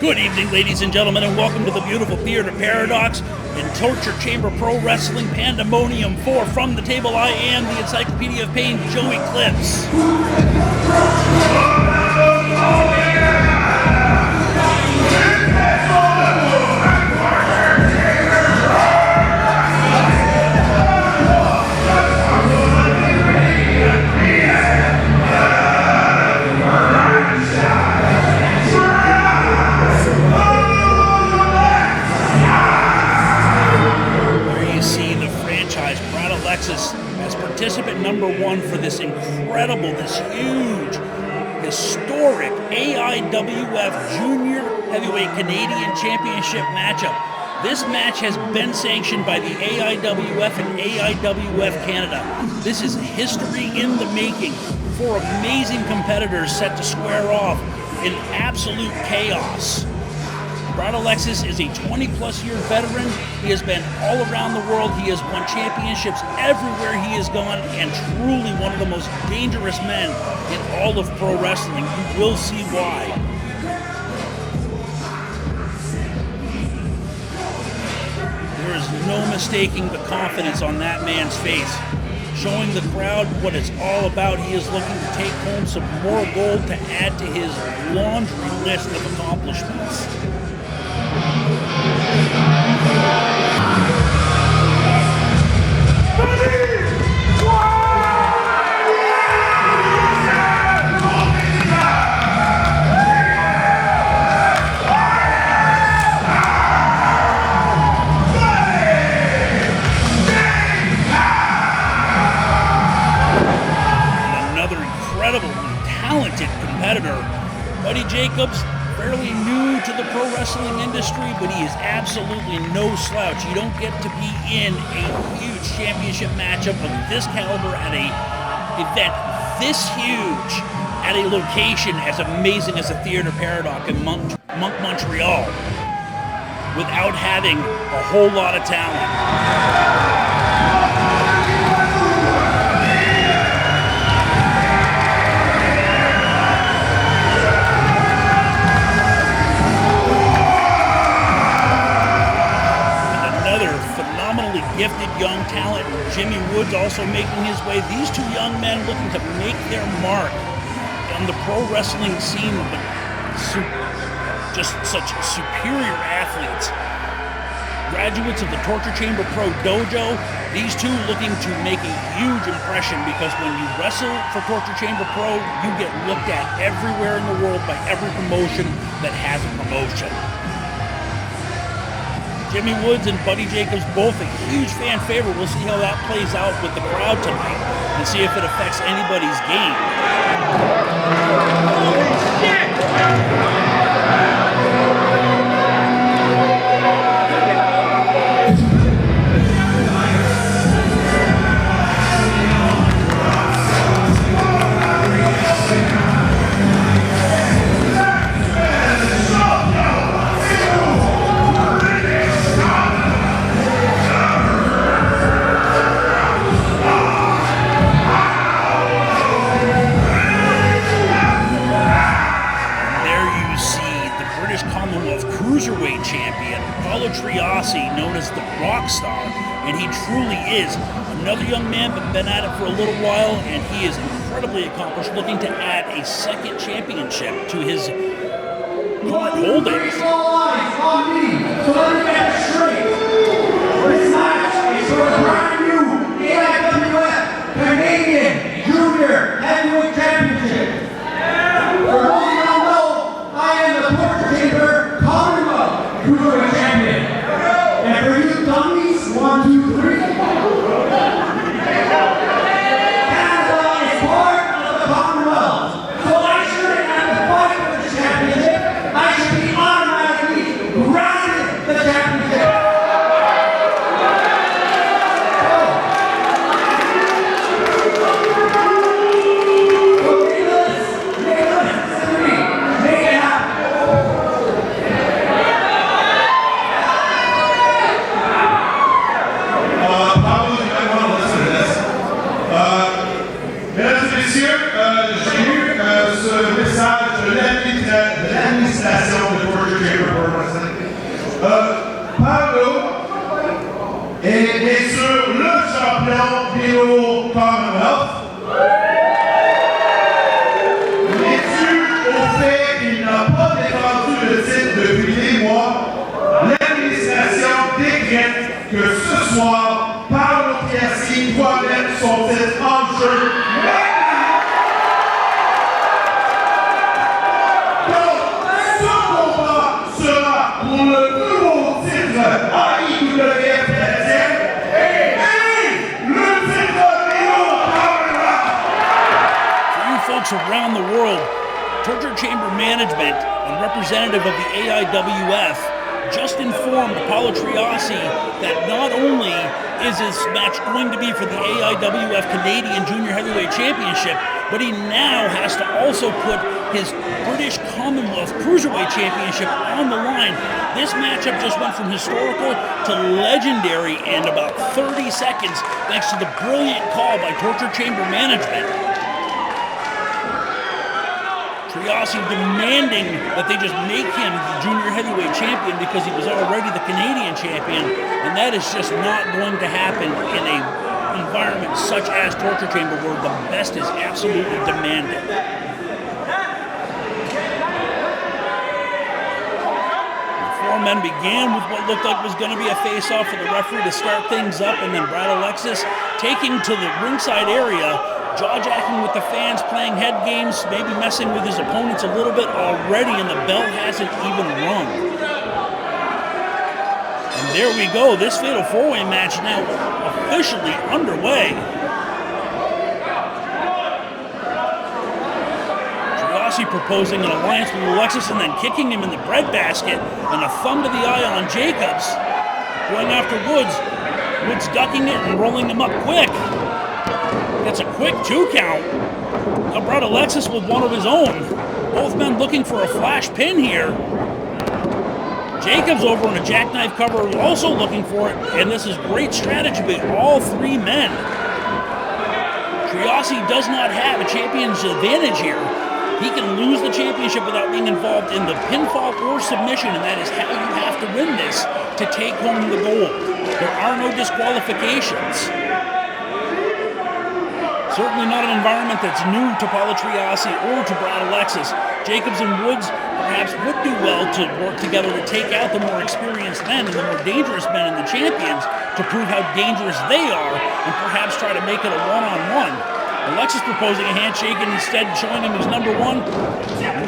Good evening, ladies and gentlemen, and welcome to the beautiful Theater Paradox in Torture Chamber Pro Wrestling Pandemonium IV. From the table, I am the Encyclopedia of Pain, Joey Clips. Brad Alexkis as participant number one for this incredible, this huge, historic AIWF Junior Heavyweight Canadian Championship matchup. This match has been sanctioned by the AIWF and AIWF Canada. This is history in the making. Four amazing competitors set to square off in absolute chaos. Brad Alexkis is a 20-plus year veteran. He has been all around the world. He has won championships everywhere he has gone, and truly one of the most dangerous men in all of pro wrestling. You will see why. There is no mistaking the confidence on that man's face, showing the crowd what it's all about. He is looking to take home some more gold to add to his laundry list of accomplishments. Another incredibly talented competitor, Buddy Jacobs. Fairly new to the pro wrestling industry, but he is absolutely no slouch. You don't get to be in a huge championship matchup of this caliber at a event this huge, at a location as amazing as the Theater Paradox in Montreal, without having a whole lot of talent. Gifted young talent, Jimmy Woods also making his way. These two young men looking to make their mark on the pro wrestling scene, but just such superior athletes. Graduates of the Torture Chamber Pro Dojo, these two looking to make a huge impression, because when you wrestle for Torture Chamber Pro, you get looked at everywhere in the world by every promotion that has a promotion. Jimmy Woods and Buddy Jacobs, both a huge fan favorite. We'll see how that plays out with the crowd tonight and see if it affects anybody's game. Holy shit! Commonwealth Cruiserweight champion, Paolo Triassi, known as the Rockstar, and he truly is another young man, but been at it for a little while, and he is incredibly accomplished, looking to add a second championship to his current holdings. So let me get it straight. This match is for a brand new AIWF Canadian Junior Heavyweight Championship. For those who don't know, I am the Torture Chamber Commonwealth Cruiserweight Champion. And for you dummies, 1, 2, 3. Canada is part of the Commonwealth. So I shouldn't have to fight for the championship. I should be automatically granted the championship. folks around the world, torture chamber management and representative of the AIWF just informed Paolo Triassi that not only is this match going to be for the AIWF Canadian Junior Heavyweight Championship, but he now has to also put his British Commonwealth Cruiserweight Championship on the line. This matchup just went from historical to legendary in about 30 seconds thanks to the brilliant call by torture chamber management. Triassi demanding that they just make him the junior heavyweight champion because he was already the Canadian champion, and that is just not going to happen in a environment such as torture chamber where the best is absolutely demanded. The four men began with what looked like was going to be a face-off for the referee to start things up, and then Brad Alexkis taking to the ringside area, jaw-jacking with the fans, playing head games, maybe messing with his opponents a little bit already, and the bell hasn't even rung. And there we go, this fatal four-way match now officially underway. Triassi proposing an alliance with Alexkis and then kicking him in the breadbasket, and a thumb to the eye on Jacobs. Going after Woods. Woods ducking it and rolling him up quick. Gets a quick 2 count. Now Brad Alexkis with one of his own. Both men looking for a flash pin here. Jacobs over in a jackknife cover, also looking for it, and this is great strategy by all three men. Triassi does not have a champion's advantage here. He can lose the championship without being involved in the pinfall or submission, and that is how you have to win this to take home the gold. There are no disqualifications. Certainly not an environment that's new to Paolo Triassi or to Brad Alexkis. Jacobs and Woods perhaps would do well to work together to take out the more experienced men and the more dangerous men and the champions to prove how dangerous they are and perhaps try to make it a one-on-one. Alexkis proposing a handshake and instead showing him who's number one.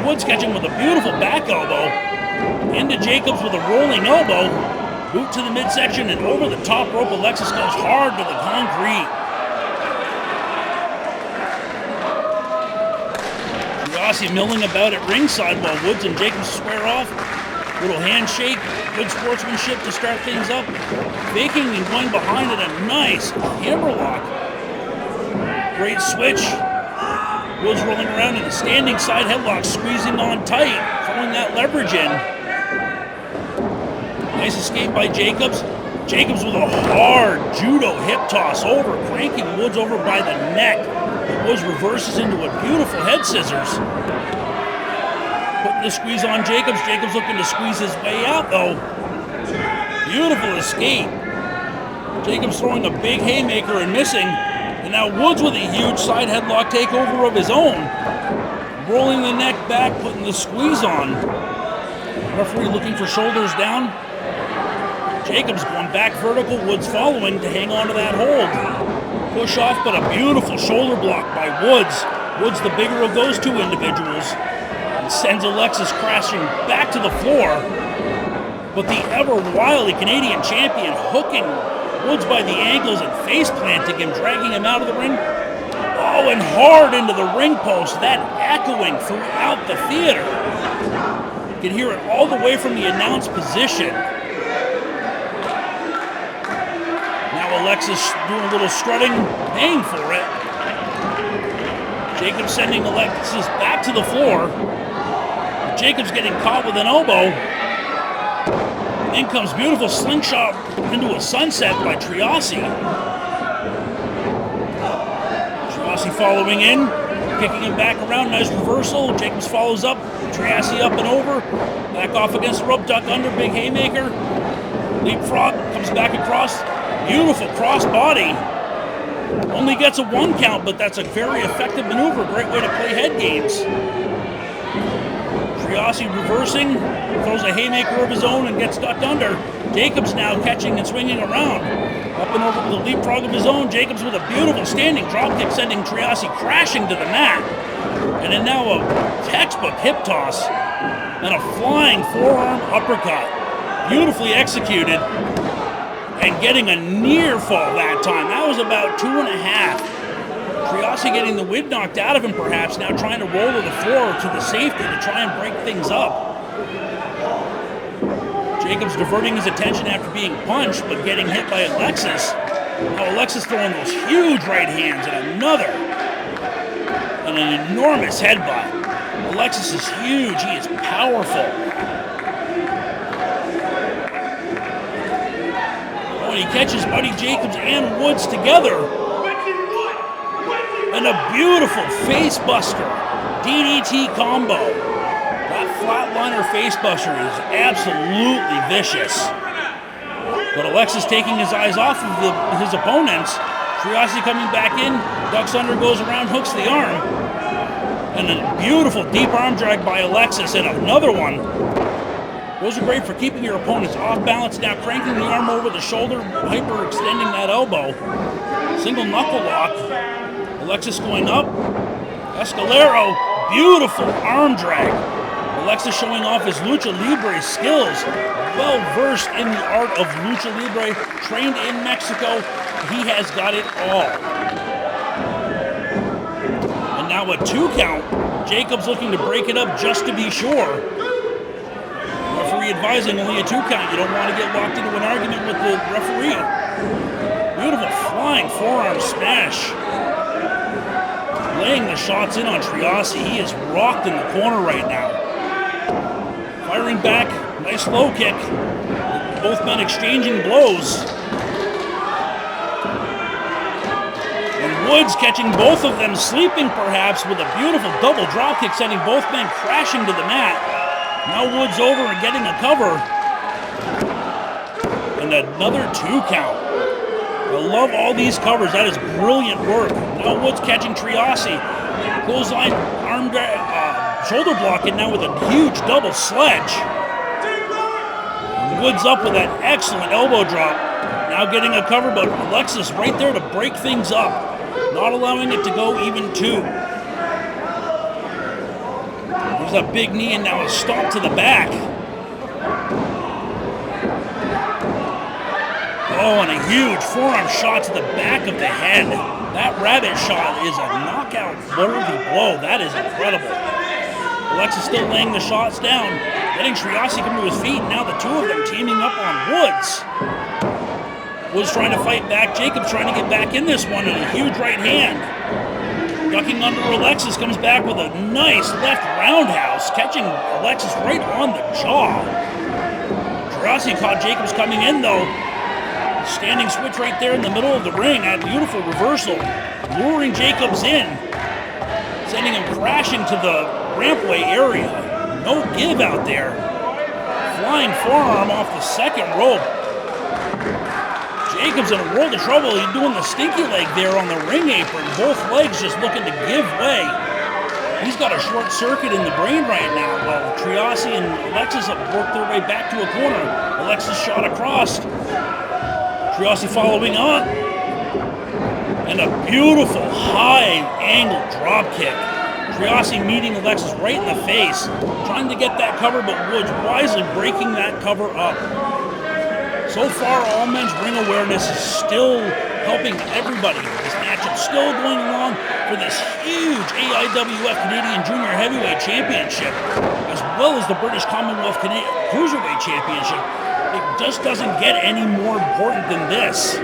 Woods catching with a beautiful back elbow. Into Jacobs with a rolling elbow. Boot to the midsection and over the top rope. Alexkis goes hard to the concrete. Triassi milling about at ringside while Woods and Jacobs square off. Little handshake, good sportsmanship to start things up. Faking and going behind it, a nice hammerlock. Great switch. Woods rolling around in a standing side headlock, squeezing on tight, throwing that leverage in. Nice escape by Jacobs. Jacobs with a hard judo hip toss over, cranking Woods over by the neck. Woods reverses into a beautiful head scissors. Putting the squeeze on Jacobs. Jacobs looking to squeeze his way out, though. Beautiful escape. Jacobs throwing a big haymaker and missing. And now Woods with a huge side headlock takeover of his own. Rolling the neck back, putting the squeeze on. Referee looking for shoulders down. Jacobs going back vertical. Woods following to hang on to that hold. Push off, but a beautiful shoulder block by Woods. Woods the bigger of those two individuals. And sends Alexkis crashing back to the floor. But the ever-wily Canadian champion hooking Woods by the ankles and face-planting him, dragging him out of the ring. Oh, and hard into the ring post. That echoing throughout the theater. You can hear it all the way from the announce position. Alexkis doing a little strutting, paying for it. Jacobs sending Alexkis back to the floor. Jacobs getting caught with an elbow. In comes beautiful slingshot into a sunset by Triassi. Triassi following in, kicking him back around, nice reversal. Jacobs follows up, Triassi up and over. Back off against the rope, duck under, big haymaker. Leapfrog, comes back across. Beautiful cross body. Only gets a 1 count, but that's a very effective maneuver. Great way to play head games. Triassi reversing, throws a haymaker of his own and gets ducked under. Jacobs now catching and swinging around. Up and over with a leapfrog of his own. Jacobs with a beautiful standing dropkick, sending Triassi crashing to the mat. And then now a textbook hip toss and a flying forearm uppercut. Beautifully executed. And getting a near fall that time. That was about 2.5. Triassi getting the wind knocked out of him perhaps, now trying to roll to the floor to the safety to try and break things up. Jacobs diverting his attention after being punched, but getting hit by Alexkis. Now Alexkis throwing those huge right hands and an enormous headbutt. Alexkis is huge, he is powerful. Oh, and he catches Buddy Jacobs and Woods together. And a beautiful face buster, DDT combo. That flatliner face buster is absolutely vicious. But Alexkis taking his eyes off of his opponents. Triassi coming back in, ducks under, goes around, hooks the arm. And a beautiful deep arm drag by Alexkis, and another one. Those are great for keeping your opponents off balance. Now cranking the arm over the shoulder, hyper-extending that elbow. Single knuckle lock. Alexkis going up. Escalero, beautiful arm drag. Alexkis showing off his Lucha Libre skills. Well versed in the art of Lucha Libre, trained in Mexico. He has got it all. And now a 2 count. Jacobs looking to break it up just to be sure. Referee advising only a 2 count. You don't want to get locked into an argument with the referee. Beautiful flying forearm smash. Laying the shots in on Triassi. He is rocked in the corner right now. Firing back, nice low kick. Both men exchanging blows. And Woods catching both of them sleeping perhaps with a beautiful double drop kick, sending both men crashing to the mat. Now Woods over and getting a cover. And another 2 count. I love all these covers. That is brilliant work. Now Woods catching Triassi. Clothesline, arm shoulder blocking now with a huge double sledge. Woods up with that excellent elbow drop. Now getting a cover, but Alexkis right there to break things up. Not allowing it to go even 2. There's a big knee and now a stomp to the back. Oh, and a huge forearm shot to the back of the head. That rabbit shot is a knockout-worthy blow. That is incredible. Alexkis still laying the shots down. Letting Triassi come to his feet. Now the two of them teaming up on Woods. Woods trying to fight back. Jacobs trying to get back in this one. And a huge right hand. Ducking under Alexkis. Comes back with a nice left roundhouse. Catching Alexkis right on the jaw. Triassi caught Jacobs coming in though. Standing switch right there in the middle of the ring. That beautiful reversal. Luring Jacobs in. Sending him crashing to the rampway area. No give out there. Flying forearm off the second rope. Jacobs in a world of trouble. He's doing the stinky leg there on the ring apron. Both legs just looking to give way. He's got a short circuit in the brain right now. While Triassi and Alexkis have worked their way back to a corner. Alexkis shot across. Triassi following on. And a beautiful high-angle drop kick. Triassi meeting Alexkis right in the face. Trying to get that cover, but Woods wisely breaking that cover up. So far, all men's ring awareness is still helping everybody. This matchup still going along for this huge AIWF Canadian Junior Heavyweight Championship, as well as the British Commonwealth Cruiserweight Championship. It just doesn't get any more important than this.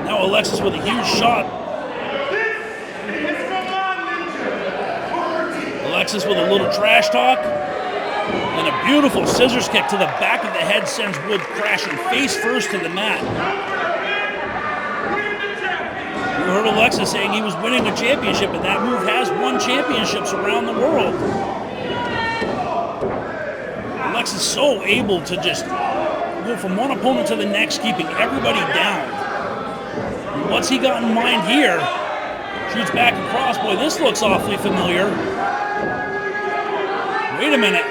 Now Alexkis with a huge shot. Alexkis with a little trash talk. And a beautiful scissors kick to the back of the head sends Woods crashing face first to the mat. You heard Alexkis saying he was winning a championship, and that move has won championships around the world. Alexkis so able to just go from one opponent to the next, keeping everybody down. And what's he got in mind here? Shoots back across. Boy, this looks awfully familiar. Wait a minute.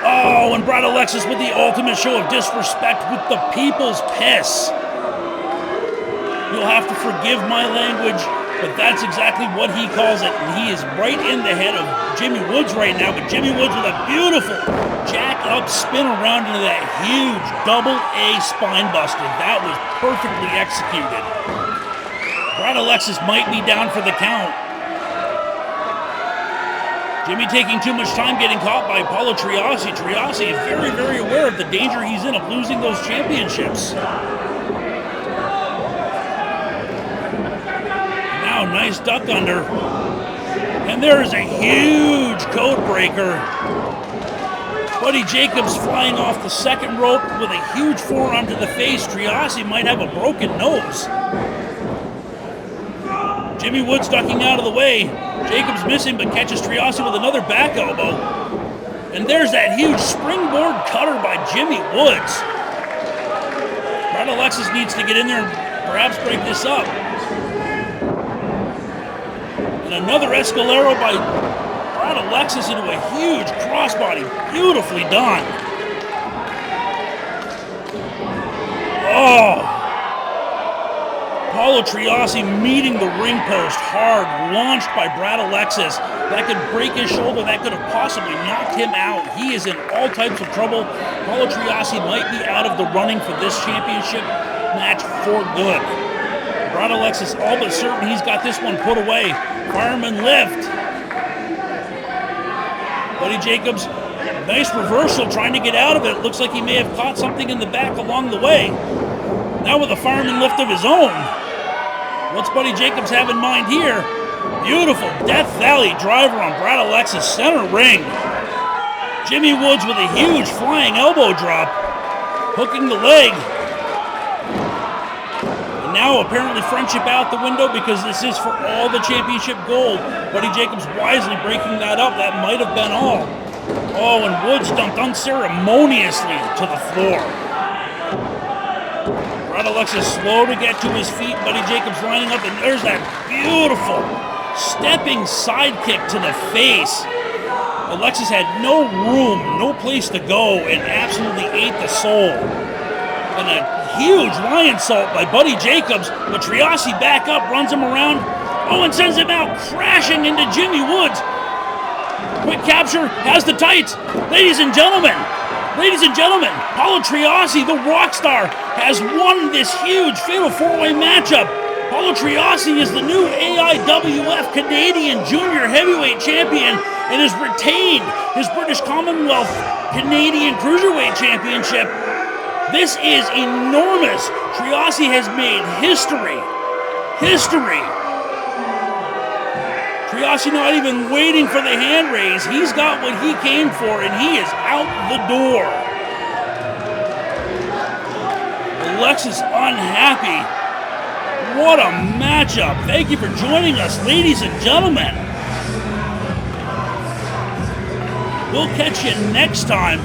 Oh, and Brad Alexkis with the ultimate show of disrespect with the people's piss. You'll have to forgive my language, but that's exactly what he calls it. And he is right in the head of Jimmy Woods right now. But Jimmy Woods with a beautiful jack-up spin around into that huge double-A spine buster. That was perfectly executed. Brad Brad Alexkis might be down for the count. Jimmy taking too much time getting caught by Paolo Triassi. Triassi is very, very aware of the danger he's in of losing those championships. Now, nice duck under. And there is a huge code breaker. Buddy Jacobs flying off the second rope with a huge forearm to the face. Triassi might have a broken nose. Jimmy Woods ducking out of the way. Jacobs missing, but catches Triassi with another back elbow. And there's that huge springboard cutter by Jimmy Woods. Brad Alexkis needs to get in there and perhaps break this up. And another Escalero by Brad Alexkis into a huge crossbody. Beautifully done. Oh! Paolo Triassi meeting the ring post hard, launched by Brad Alexkis. That could break his shoulder. That could have possibly knocked him out. He is in all types of trouble. Paolo Triassi might be out of the running for this championship match for good. Brad Alexkis all but certain he's got this one put away. Fireman lift. Buddy Jacobs, nice reversal trying to get out of it. Looks like he may have caught something in the back along the way. Now with a fireman lift of his own. What's Buddy Jacobs have in mind here? Beautiful Death Valley driver on Brad Alexkis, center ring. Jimmy Woods with a huge flying elbow drop, hooking the leg. And now apparently friendship out the window because this is for all the championship gold. Buddy Jacobs wisely breaking that up. That might have been all. Oh, and Woods dumped unceremoniously to the floor. Brad Alexkis slow to get to his feet. Buddy Jacobs lining up, and there's that beautiful stepping side kick to the face. Alexkis had no room, no place to go, and absolutely ate the soul. And a huge lion salt by Buddy Jacobs, but Triassi back up, runs him around, and sends him out crashing into Jimmy Woods. Quick capture, has the tights. Ladies and gentlemen, Paolo Triassi, the rock star, has won this huge fatal four-way matchup. Paolo Triassi is the new AIWF Canadian Junior Heavyweight Champion and has retained his British Commonwealth Canadian Cruiserweight Championship. This is enormous. Triassi has made history. Triassi not even waiting for the hand raise. He's got what he came for, and he is out the door. Alexkis unhappy. What a matchup. Thank you for joining us, ladies and gentlemen. We'll catch you next time